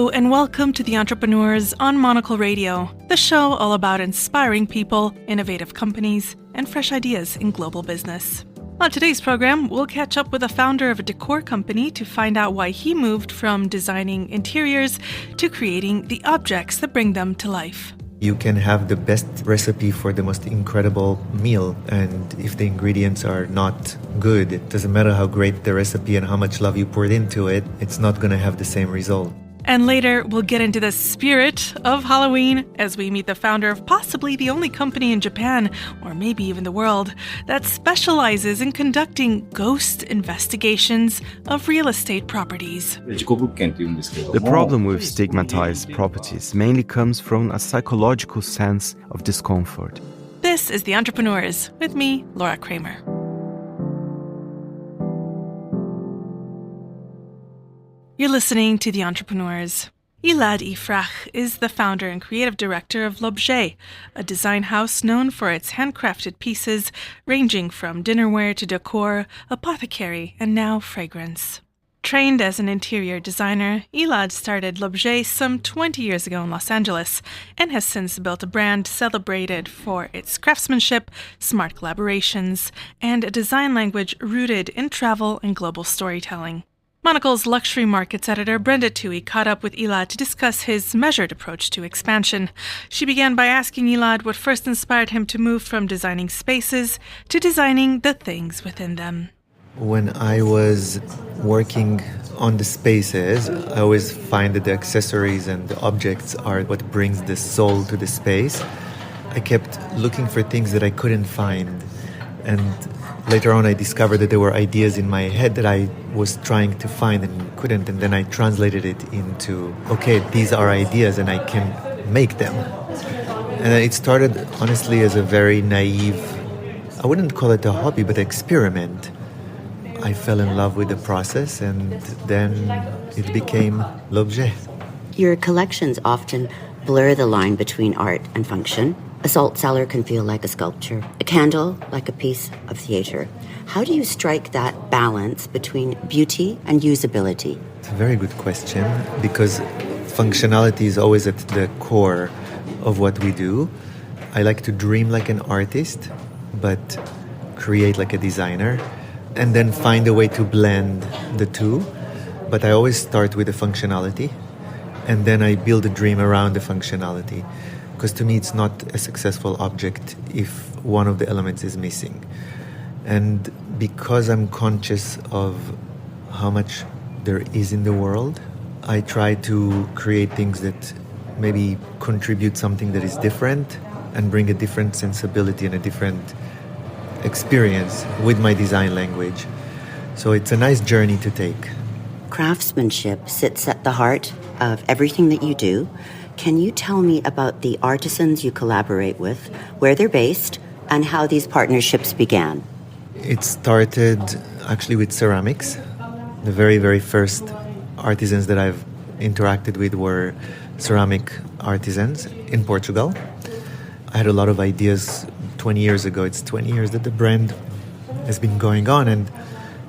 Hello and welcome to The Entrepreneurs on Monocle Radio, the show all about inspiring people, innovative companies, and fresh ideas in global business. On today's program, we'll catch up with the founder of a decor company to find out why he moved from designing interiors to creating the objects that bring them to life. You can have the best recipe for the most incredible meal, and if the ingredients are not good, it doesn't matter how great the recipe and how much love you poured into it, it's not going to have the same result. And later, we'll get into the spirit of Halloween as we meet the founder of possibly the only company in Japan, or maybe even the world, that specializes in conducting ghost investigations of real estate properties. The problem with stigmatized properties mainly comes from a psychological sense of discomfort. This is The Entrepreneurs, with me, Laura Kramer. You're listening to The Entrepreneurs. Elad Yifrach is the founder and creative director of L'Objet, a design house known for its handcrafted pieces ranging from dinnerware to decor, apothecary, and now fragrance. Trained as an interior designer, Elad started L'Objet some 20 years ago in Los Angeles and has since built a brand celebrated for its craftsmanship, smart collaborations, and a design language rooted in travel and global storytelling. Monocle's luxury markets editor Brenda Toohey caught up with Elad to discuss his measured approach to expansion. She began by asking Elad what first inspired him to move from designing spaces to designing the things within them. When I was working on the spaces, I always find that the accessories and the objects are what brings the soul to the space. I kept looking for things that I couldn't find, and later on I discovered that there were ideas in my head that I was trying to find and couldn't, and then I translated it into, okay, these are ideas and I can make them. And it started honestly as a very naive, I wouldn't call it a hobby, but experiment. I fell in love with the process, and then it became L'Objet. Your collections often blur the line between art and function. A salt cellar can feel like a sculpture, a candle like a piece of theater. How do you strike that balance between beauty and usability? It's a very good question, because functionality is always at the core of what we do. I like to dream like an artist, but create like a designer, and then find a way to blend the two. But I always start with the functionality, and then I build a dream around the functionality. Because to me, it's not a successful object if one of the elements is missing. And because I'm conscious of how much there is in the world, I try to create things that maybe contribute something that is different and bring a different sensibility and a different experience with my design language. So it's a nice journey to take. Craftsmanship sits at the heart of everything that you do. Can you tell me about the artisans you collaborate with, where they're based, and how these partnerships began? It started actually with ceramics. The very, very first artisans that I've interacted with were ceramic artisans in Portugal. I had a lot of ideas 20 years ago. It's 20 years that the brand has been going on, and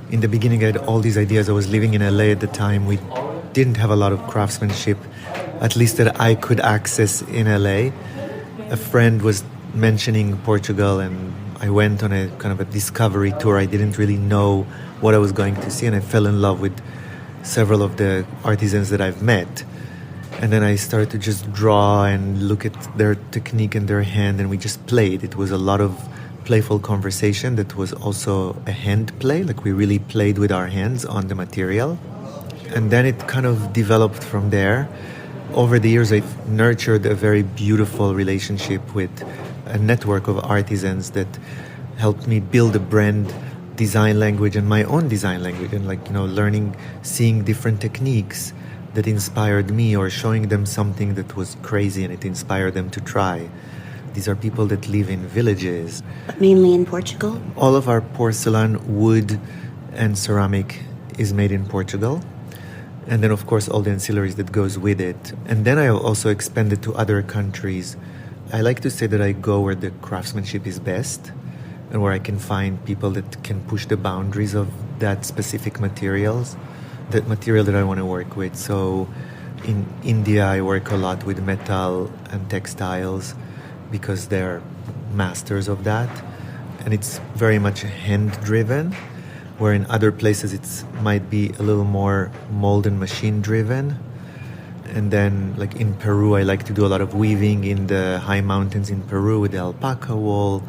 in the beginning I had all these ideas. I was living in LA at the time. We didn't have a lot of craftsmanship, at least that I could access in LA. A friend was mentioning Portugal, and I went on a kind of a discovery tour. I didn't really know what I was going to see, and I fell in love with several of the artisans that I've met. And then I started to just draw and look at their technique and their hand, and we just played. It was a lot of playful conversation that was also a hand play, like we really played with our hands on the material. And then it kind of developed from there. Over the years, I've nurtured a very beautiful relationship with a network of artisans that helped me build a brand design language and my own design language, and learning, seeing different techniques that inspired me, or showing them something that was crazy and it inspired them to try. These are people that live in villages. But mainly in Portugal? All of our porcelain, wood, and ceramic is made in Portugal. And then, of course, all the ancillaries that goes with it. And then I also expanded to other countries. I like to say that I go where the craftsmanship is best and where I can find people that can push the boundaries of that specific material that I want to work with. So In India, I work a lot with metal and textiles because they're masters of that. And it's very much hand-driven, where in other places it might be a little more mold and machine-driven. And then, like in Peru, I like to do a lot of weaving in the high mountains in Peru with the alpaca wool,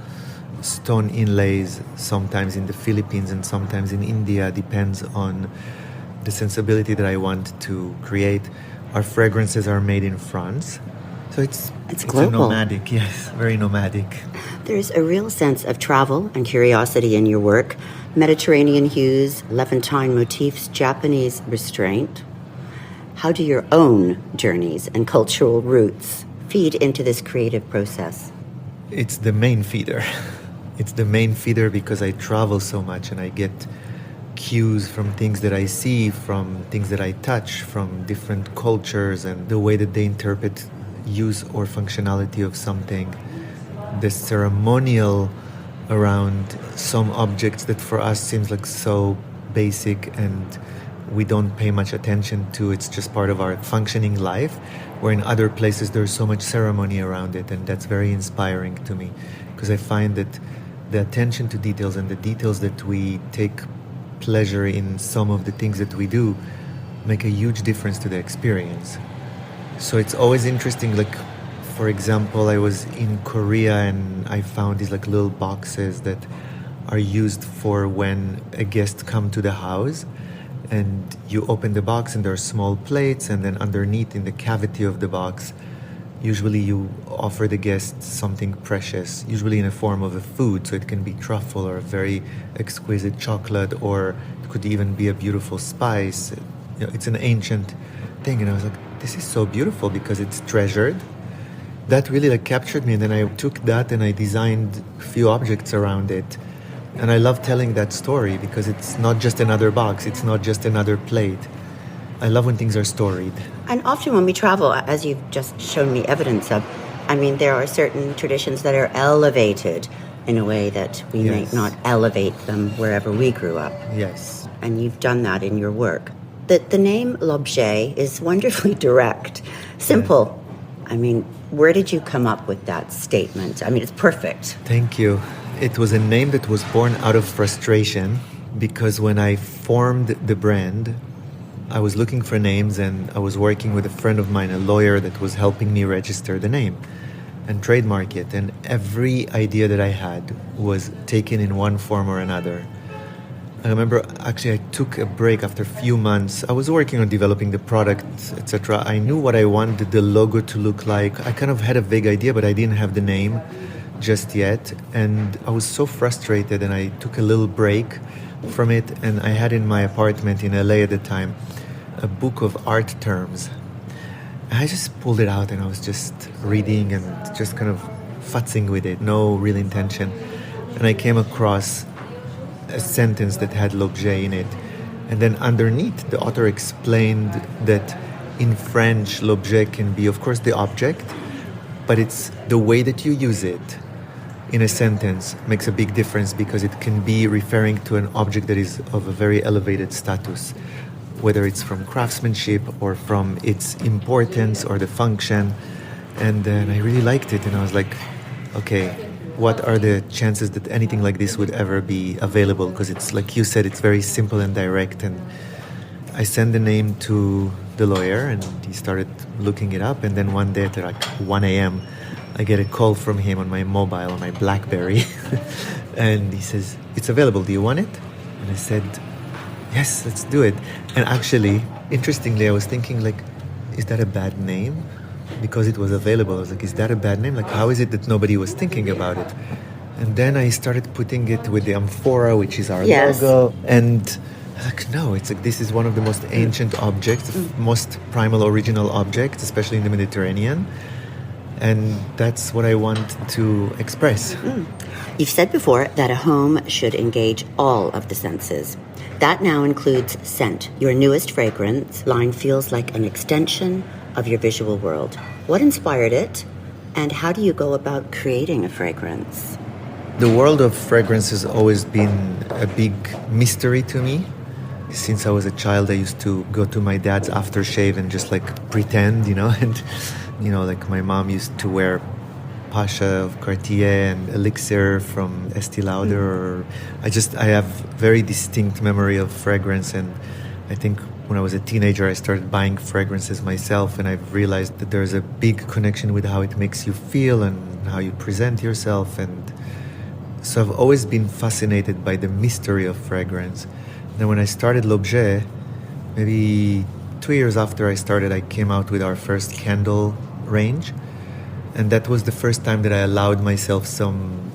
stone inlays, sometimes in the Philippines and sometimes in India, depends on the sensibility that I want to create. Our fragrances are made in France. So it's global. Nomadic, yes, very nomadic. There's a real sense of travel and curiosity in your work. Mediterranean hues, Levantine motifs, Japanese restraint. How do your own journeys and cultural roots feed into this creative process? It's the main feeder. It's the main feeder because I travel so much and I get cues from things that I see, from things that I touch, from different cultures and the way that they interpret use or functionality of something. The ceremonial around some objects that for us seems like so basic and we don't pay much attention to. It's just part of our functioning life, where in other places there's so much ceremony around it, and that's very inspiring to me because I find that the attention to details and the details that we take pleasure in some of the things that we do make a huge difference to the experience. So it's always interesting, like for example, I was in Korea and I found these like little boxes that are used for when a guest come to the house, and you open the box and there are small plates, and then underneath in the cavity of the box usually you offer the guest something precious, usually in a form of a food. So it can be truffle or a very exquisite chocolate, or it could even be a beautiful spice. You know, it's an ancient thing, and I was like, this is so beautiful because it's treasured. That really like captured me, and then I took that and I designed a few objects around it. And I love telling that story because it's not just another box, it's not just another plate. I love when things are storied. And often when we travel, as you've just shown me evidence of, I mean, there are certain traditions that are elevated in a way that we Yes. might not elevate them wherever we grew up. Yes. And you've done that in your work. The name L'Objet is wonderfully direct, simple. I mean, where did you come up with that statement? I mean, it's perfect. Thank you. It was a name that was born out of frustration because when I formed the brand, I was looking for names and I was working with a friend of mine, a lawyer that was helping me register the name and trademark it. And every idea that I had was taken in one form or another. I remember actually I took a break after a few months. I was working on developing the product, etc. I knew what I wanted the logo to look like. I kind of had a vague idea, but I didn't have the name just yet. And I was so frustrated, and I took a little break from it. And I had in my apartment in LA at the time a book of art terms. I just pulled it out and I was just reading and just kind of futzing with it, no real intention. And I came across a sentence that had l'objet in it. And then underneath, the author explained that in French, l'objet can be, of course, the object, but it's the way that you use it in a sentence makes a big difference because it can be referring to an object that is of a very elevated status, whether it's from craftsmanship or from its importance or the function. And then I really liked it, and I was like, okay, what are the chances that anything like this would ever be available? Because it's, like you said, it's very simple and direct. And I sent the name to the lawyer, and he started looking it up. And then one day at like 1 a.m., I get a call from him on my mobile, on my BlackBerry. And he says, it's available, do you want it? And I said, yes, let's do it. And actually, interestingly, I was thinking, like, is that a bad name? Because it was available. I was like, is that a bad name? Like, how is it that nobody was thinking about it? And then I started putting it with the amphora, which is our logo. And I was like, no, it's like, this is one of the most ancient objects, most primal original objects, especially in the Mediterranean. And that's what I want to express. You've said before that a home should engage all of the senses. That now includes scent. Your newest fragrance line feels like an extension of your visual world. What inspired it, and how do you go about creating a fragrance? The world of fragrance has always been a big mystery to me. since I was a child, I used to go to my dad's aftershave and just like pretend, and, like my mom used to wear Pasha of Cartier and Elixir from Estee Lauder. Or I have very distinct memory of fragrance, and I think when I was a teenager, I started buying fragrances myself, and I've realized that there's a big connection with how it makes you feel and how you present yourself. And so I've always been fascinated by the mystery of fragrance. Then when I started L'Objet, maybe 2 years after I started, I came out with our first candle range. And that was the first time that I allowed myself some,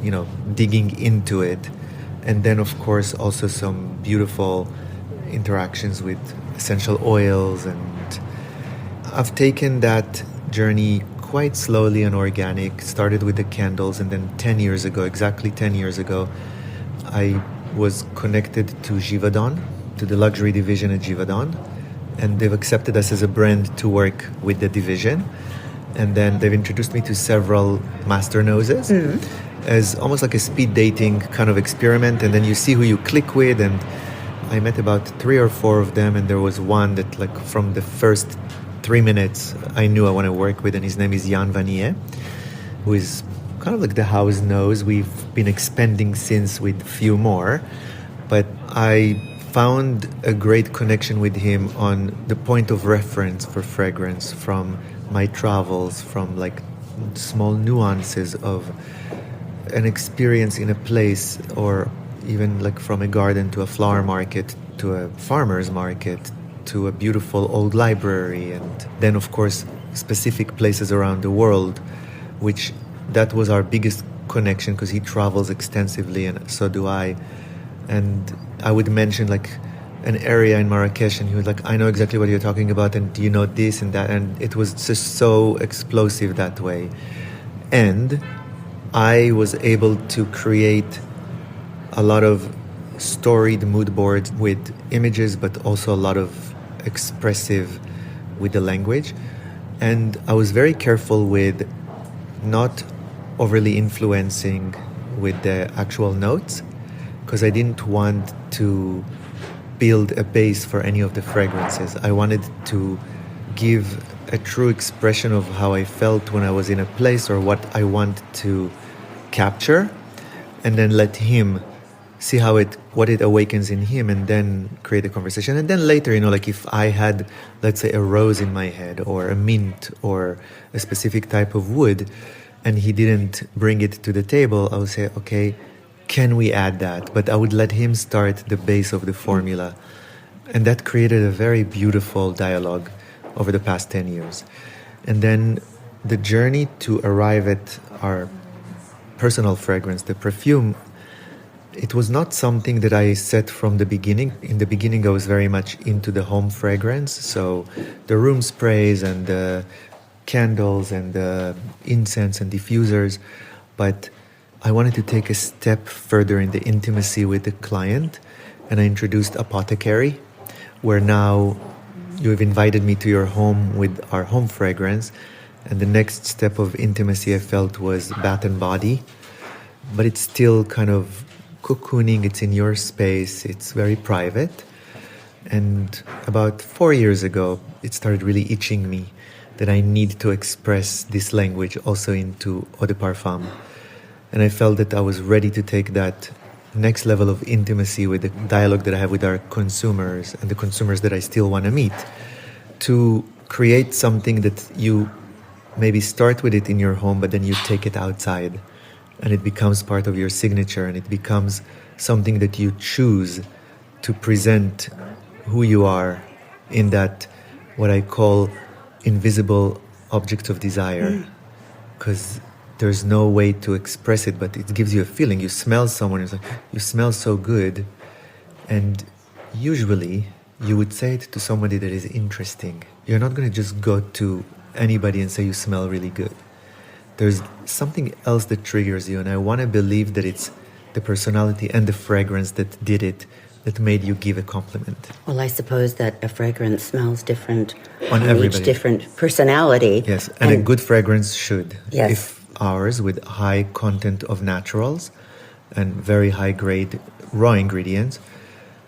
digging into it. And then, of course, also some beautiful interactions with essential oils. And I've taken that journey quite slowly and organic. Started with the candles, and then exactly 10 years ago, I was connected to Givaudan, to the luxury division at Givaudan. And they've accepted us as a brand to work with the division. And then they've introduced me to several master noses as almost like a speed dating kind of experiment. And then you see who you click with. And I met about 3 or 4 of them. And there was one that, like, from the first 3 minutes, I knew I want to work with. And his name is Jan Vanier, who is kind of like the house nose. We've been expanding since with a few more. But I found a great connection with him on the point of reference for fragrance from my travels, from like small nuances of an experience in a place, or even like from a garden to a flower market to a farmer's market to a beautiful old library, and then of course specific places around the world, which that was our biggest connection because he travels extensively and so do I. And I would mention like an area in Marrakesh, and he was like, I know exactly what you're talking about, and do you know this and that? And it was just so explosive that way. And I was able to create a lot of storied mood boards with images, but also a lot of expressive with the language. And I was very careful with not overly influencing with the actual notes, because I didn't want to build a base for any of the fragrances. I wanted to give a true expression of how I felt when I was in a place, or what I want to capture, and then let him see what it awakens in him, and then create a conversation. And then later, like if I had, let's say, a rose in my head, or a mint, or a specific type of wood, and he didn't bring it to the table, I would say, okay, can we add that? But I would let him start the base of the formula. And that created a very beautiful dialogue over the past 10 years. And then the journey to arrive at our personal fragrance, the perfume, it was not something that I set from the beginning. In the beginning, I was very much into the home fragrance. So the room sprays and the candles and the incense and diffusers. But I wanted to take a step further in the intimacy with the client, and I introduced Apothecary, where now you have invited me to your home with our home fragrance, and the next step of intimacy I felt was Bath and Body, but it's still kind of cocooning, it's in your space, it's very private. And about 4 years ago, it started really itching me that I need to express this language also into eau de parfum. And I felt that I was ready to take that next level of intimacy with the dialogue that I have with our consumers and the consumers that I still want to meet, to create something that you maybe start with it in your home, but then you take it outside and it becomes part of your signature, and it becomes something that you choose to present who you are in that, what I call invisible object of desire. Because there's no way to express it, but it gives you a feeling. You smell someone, it's like, you smell so good. And usually you would say it to somebody that is interesting. You're not going to just go to anybody and say you smell really good. There's something else that triggers you, and I want to believe that it's the personality and the fragrance that did it, that made you give a compliment. Well, I suppose that a fragrance smells different on each different personality. Yes, and a good fragrance should. Yes. If ours, with high content of naturals and very high grade raw ingredients,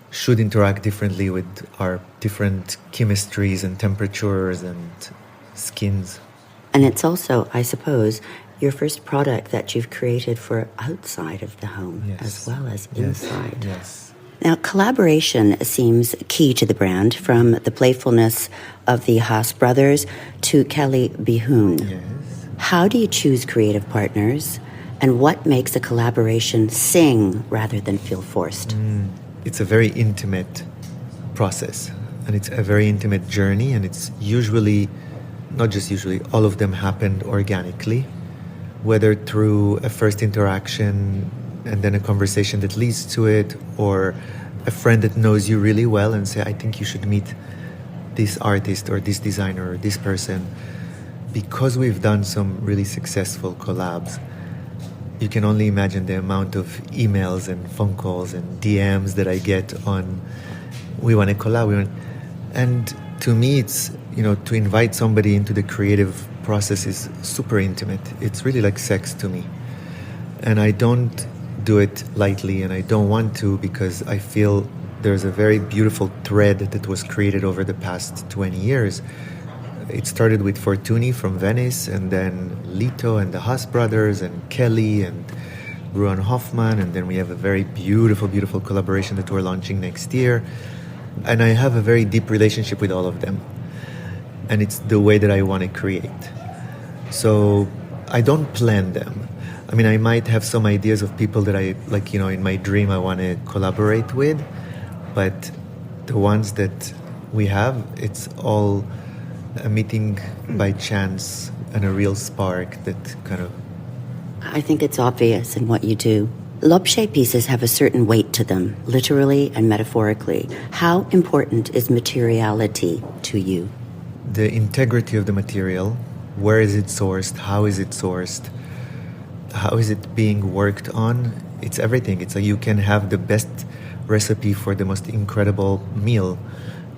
should interact differently with our different chemistries and temperatures and skins. And it's also, I suppose, your first product that you've created for outside of the home as well as inside. Yes. Now, collaboration seems key to the brand, from the playfulness of the Haas brothers to Kelly Bihoon. Yes. How do you choose creative partners, and what makes a collaboration sing rather than feel forced? It's a very intimate process, and it's a very intimate journey, and it's usually, not just usually, all of them happened organically, whether through a first interaction and then a conversation that leads to it, or a friend that knows you really well and say, I think you should meet this artist or this designer or this person. Because we've done some really successful collabs, you can only imagine the amount of emails and phone calls and DMs that I get on, we want to collab. And to me, it's, to invite somebody into the creative process is super intimate. It's really like sex to me. And I don't do it lightly, and I don't want to, because I feel there's a very beautiful thread that was created over the past 20 years. It started with Fortuny from Venice, and then Lito and the Haas brothers, and Kelly and Ruan Hoffman, and then we have a very beautiful, beautiful collaboration that we're launching next year. And I have a very deep relationship with all of them. And it's the way that I want to create. So I don't plan them. I mean, I might have some ideas of people that I, like, in my dream I want to collaborate with, but the ones that we have, it's all a meeting by chance and a real spark that kind of... I think it's obvious in what you do. L'objet pieces have a certain weight to them, literally and metaphorically. How important is materiality to you? The integrity of the material. Where is it sourced? How is it sourced? How is it being worked on? It's everything. It's like you can have the best recipe for the most incredible meal,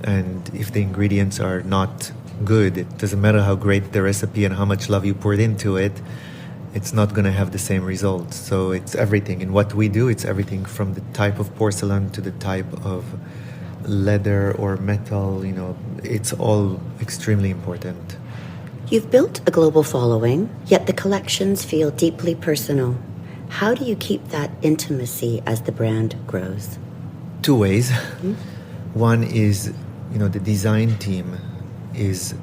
and if the ingredients are not good, it doesn't matter how great the recipe and how much love you poured into it, it's not going to have the same results. So it's everything. In what we do, it's everything from the type of porcelain to the type of leather or metal. It's all extremely important. You've built a global following, yet the collections feel deeply personal. How do you keep that intimacy as the brand grows? Two ways. One is, the design team is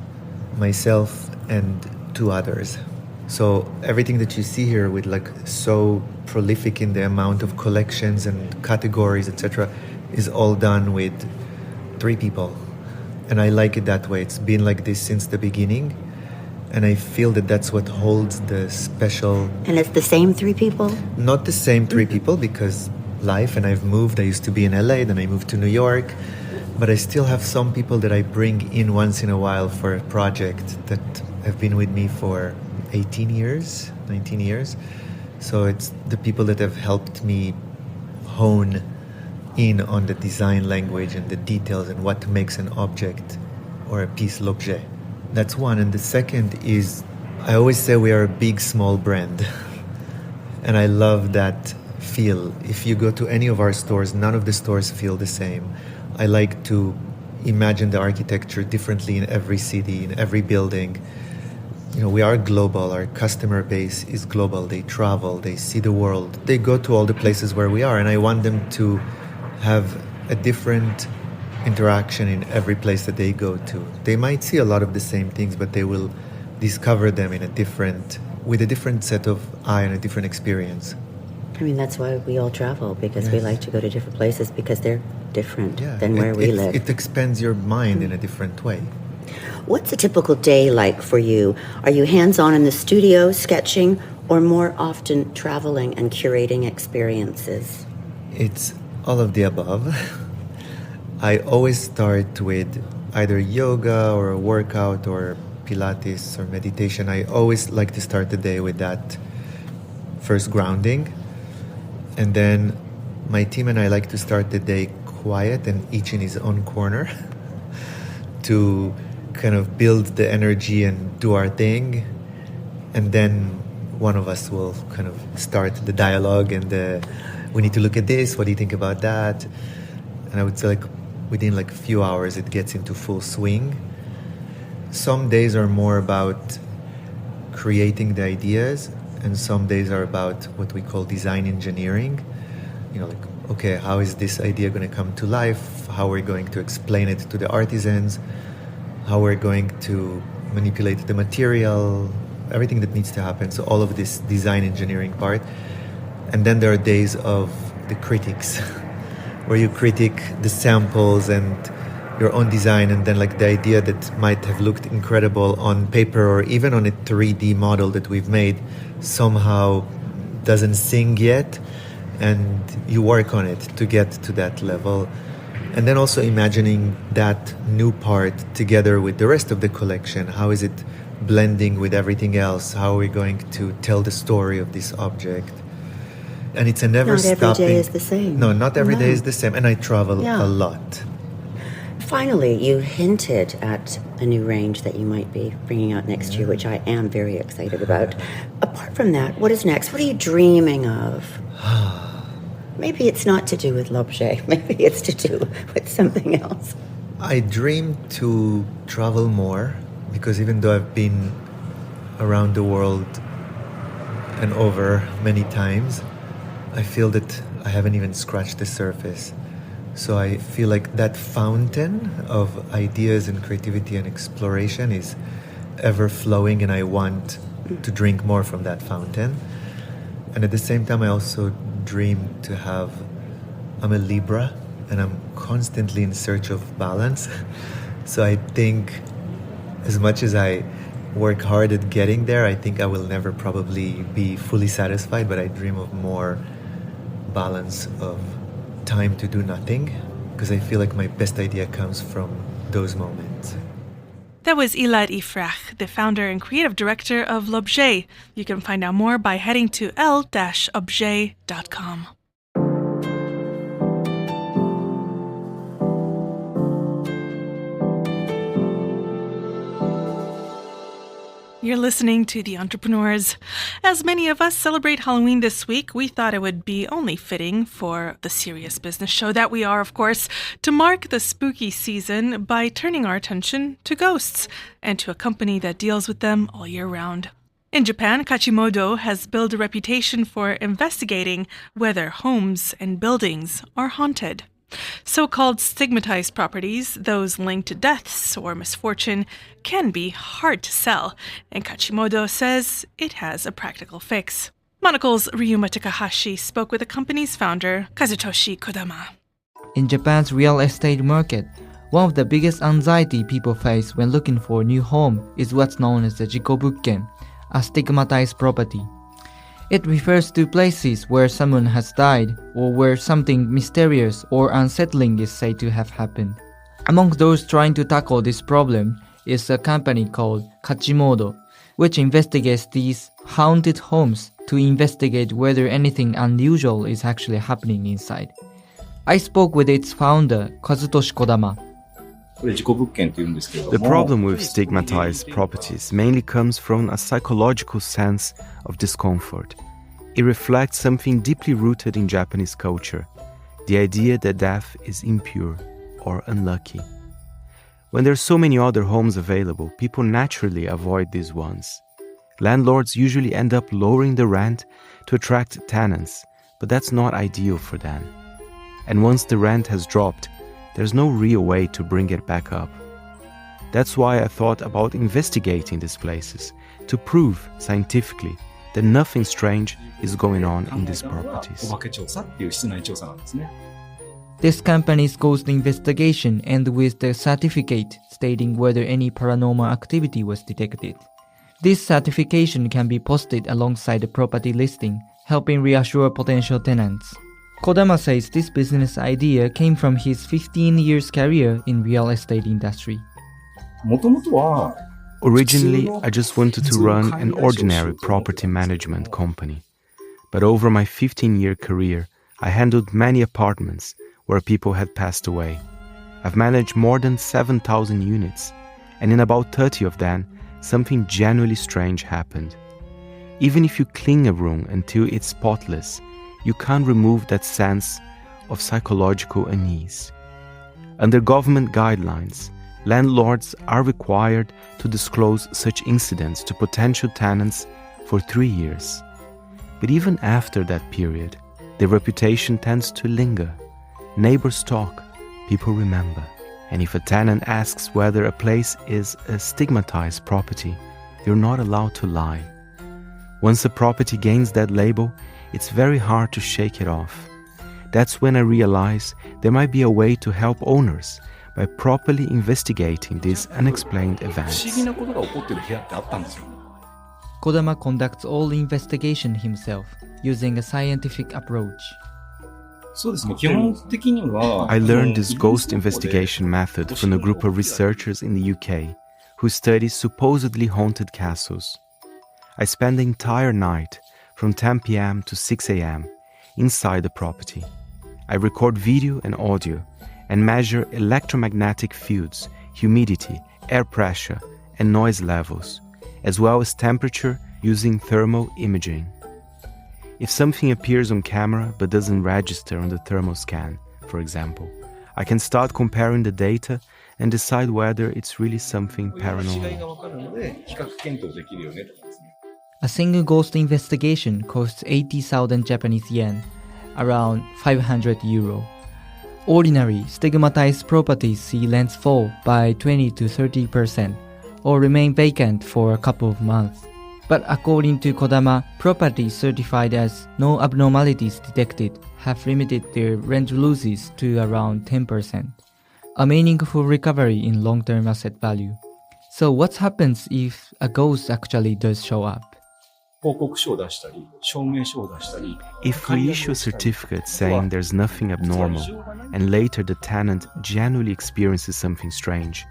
myself and two others. So everything that you see here with so prolific in the amount of collections and categories, etc., is all done with 3 people. And I like it that way. It's been like this since the beginning. And I feel that that's what holds the special... And it's the same 3 people? Not the same 3 people, because life, and I've moved. I used to be in LA, then I moved to New York. But I still have some people that I bring in once in a while for a project that have been with me for 18 years, 19 years. So it's the people that have helped me hone in on the design language and the details and what makes an object or a piece l'objet. That's one. And the second is, I always say we are a big, small brand. And I love that feel. If you go to any of our stores, none of the stores feel the same. I like to imagine the architecture differently in every city, in every building. We are global. Our customer base is global. They travel, they see the world. They go to all the places where we are. And I want them to have a different interaction in every place that they go to. They might see a lot of the same things, but they will discover them with a different set of eye and a different experience. I mean, that's why we all travel, because we like to go to different places because they're different than where we live. It expands your mind in a different way. What's a typical day like for you? Are you hands-on in the studio, sketching, or more often traveling and curating experiences? It's all of the above. I always start with either yoga or a workout or Pilates or meditation. I always like to start the day with that first grounding. And then my team and I like to start the day quiet and each in his own corner to kind of build the energy and do our thing. And then one of us will kind of start the dialogue and we need to look at this. What do you think about that? And I would say within a few hours it gets into full swing. Some days are more about creating the ideas, and some days are about what we call design engineering. Okay, how is this idea going to come to life? How we're going to explain it to the artisans? How we're going to manipulate the material? Everything that needs to happen. So all of this design engineering part. And then there are days of the critics, where you critique the samples and your own design, and then the idea that might have looked incredible on paper or even on a 3D model that we've made somehow doesn't sing yet, and you work on it to get to that level. And then also imagining that new part together with the rest of the collection. How is it blending with everything else? How are we going to tell the story of this object? And it's a never stopping... Not every day is the same. No, not every day is the same. And I travel a lot. Finally, you hinted at a new range that you might be bringing out next year, which I am very excited about. Apart from that, what is next? What are you dreaming of? Maybe it's not to do with l'objet. Maybe it's to do with something else. I dream to travel more, because even though I've been around the world and over many times, I feel that I haven't even scratched the surface. So I feel like that fountain of ideas and creativity and exploration is ever flowing, and I want to drink more from that fountain. And at the same time, I also dream to have... I'm a Libra, and I'm constantly in search of balance. So I think as much as I work hard at getting there, I think I will never probably be fully satisfied, but I dream of more balance of time to do nothing, because I feel like my best idea comes from those moments. That was Elad Yifrach, the founder and creative director of l'objet. You can find out more by heading to l-objet.com. You're listening to The Entrepreneurs. As many of us celebrate Halloween this week, we thought it would be only fitting for the serious business show that we are, of course, to mark the spooky season by turning our attention to ghosts and to a company that deals with them all year round. In Japan, Kachimode has built a reputation for investigating whether homes and buildings are haunted. So-called stigmatized properties, those linked to deaths or misfortune, can be hard to sell, and Kachimode says it has a practical fix. Monocle's Ryuma Takahashi spoke with the company's founder, Kazutoshi Kodama. In Japan's real estate market, one of the biggest anxiety people face when looking for a new home is what's known as the jikobukken, a stigmatized property. It refers to places where someone has died or where something mysterious or unsettling is said to have happened. Among those trying to tackle this problem is a company called Kachimode, which investigates these haunted homes to investigate whether anything unusual is actually happening inside. I spoke with its founder, Kazutoshi Kodama. The problem with stigmatized properties mainly comes from a psychological sense of discomfort. It reflects something deeply rooted in Japanese culture, the idea that death is impure or unlucky. When there are so many other homes available, people naturally avoid these ones. Landlords usually end up lowering the rent to attract tenants, but that's not ideal for them. And once the rent has dropped, there's no real way to bring it back up. That's why I thought about investigating these places to prove scientifically that nothing strange is going on in these properties. This company's ghost investigation ends with the certificate stating whether any paranormal activity was detected. This certification can be posted alongside the property listing, helping reassure potential tenants. Kodama says this business idea came from his 15 years career in real estate industry. Originally, I just wanted to run an ordinary property management company. But over my 15-year career, I handled many apartments where people had passed away. I've managed more than 7,000 units, and in about 30 of them, something genuinely strange happened. Even if you clean a room until it's spotless, you can't remove that sense of psychological unease. Under government guidelines, landlords are required to disclose such incidents to potential tenants for 3 years. But even after that period, their reputation tends to linger. Neighbors talk, people remember. And if a tenant asks whether a place is a stigmatized property, you're not allowed to lie. Once a property gains that label, it's very hard to shake it off. That's when I realize there might be a way to help owners by properly investigating these unexplained events. Kodama conducts all investigation himself, using a scientific approach. I learned this ghost investigation method from a group of researchers in the UK who study supposedly haunted castles. I spend the entire night, from 10 p.m. to 6 a.m., inside the property. I record video and audio and measure electromagnetic fields, humidity, air pressure, and noise levels, as well as temperature using thermal imaging. If something appears on camera but doesn't register on the thermal scan, for example, I can start comparing the data and decide whether it's really something paranormal. A single ghost investigation costs 80,000 Japanese yen, around 500 euro. Ordinary stigmatized properties see rents fall by 20 to 30% or remain vacant for a couple of months. But according to Kodama, properties certified as no abnormalities detected have limited their rent losses to around 10%, a meaningful recovery in long-term asset value. So what happens if a ghost actually does show up? If we issue a certificate saying there's nothing abnormal, and later the tenant genuinely experiences something strange,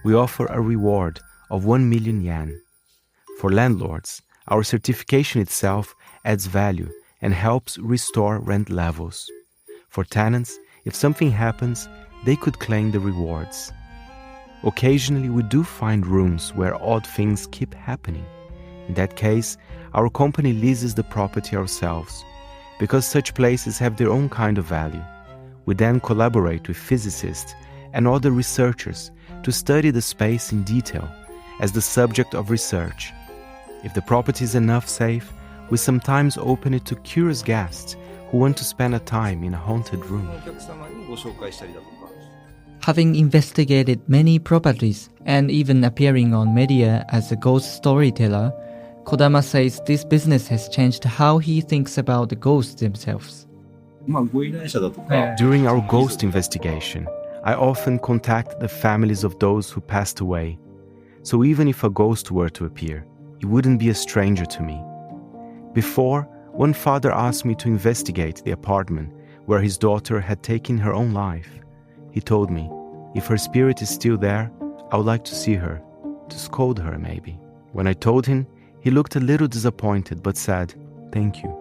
we offer a reward of 1 million yen. For landlords, our certification itself adds value and helps restore rent levels. For tenants, if something happens, they could claim the rewards. Occasionally, we do find rooms where odd things keep happening. In that case, our company leases the property ourselves. Because such places have their own kind of value, we then collaborate with physicists and other researchers to study the space in detail as the subject of research. If the property is enough safe, we sometimes open it to curious guests who want to spend a time in a haunted room. Having investigated many properties and even appearing on media as a ghost storyteller, Kodama says this business has changed how he thinks about the ghosts themselves. During our ghost investigation, I often contact the families of those who passed away. So even if a ghost were to appear, he wouldn't be a stranger to me. Before, one father asked me to investigate the apartment where his daughter had taken her own life. He told me, if her spirit is still there, I would like to see her, to scold her maybe. When I told him, he looked a little disappointed but said, "Thank you."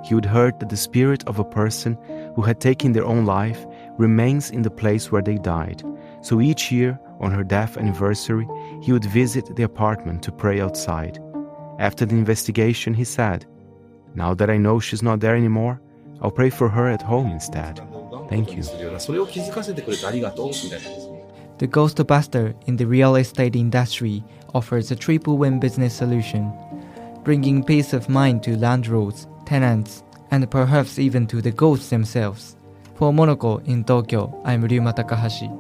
He would heard that the spirit of a person who had taken their own life remains in the place where they died. So each year, on her death anniversary, he would visit the apartment to pray outside. After the investigation, he said, "Now that I know she's not there anymore, I'll pray for her at home instead. Thank you." The Ghostbuster in the real estate industry offers a triple win business solution, bringing peace of mind to landlords, tenants, and perhaps even to the ghosts themselves. For Monocle in Tokyo, I'm Ryuma Takahashi.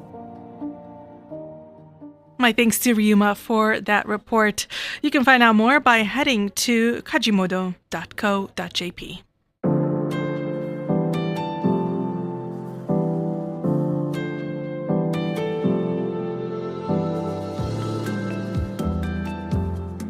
My thanks to Ryuma for that report. You can find out more by heading to kachimode.co.jp.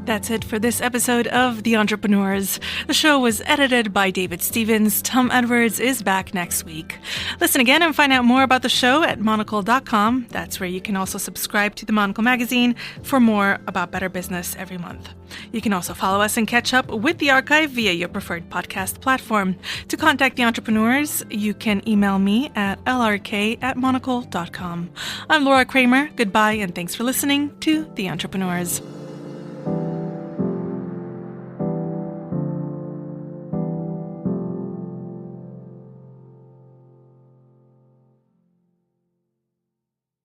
That's it for this episode of The Entrepreneurs. The show was edited by David Stevens. Tom Edwards is back next week. Listen again and find out more about the show at monocle.com. That's where you can also subscribe to the Monocle magazine for more about better business every month. You can also follow us and catch up with the archive via your preferred podcast platform. To contact The Entrepreneurs, you can email me at lrk@monocle.com. I'm Laura Kramer. Goodbye and thanks for listening to The Entrepreneurs.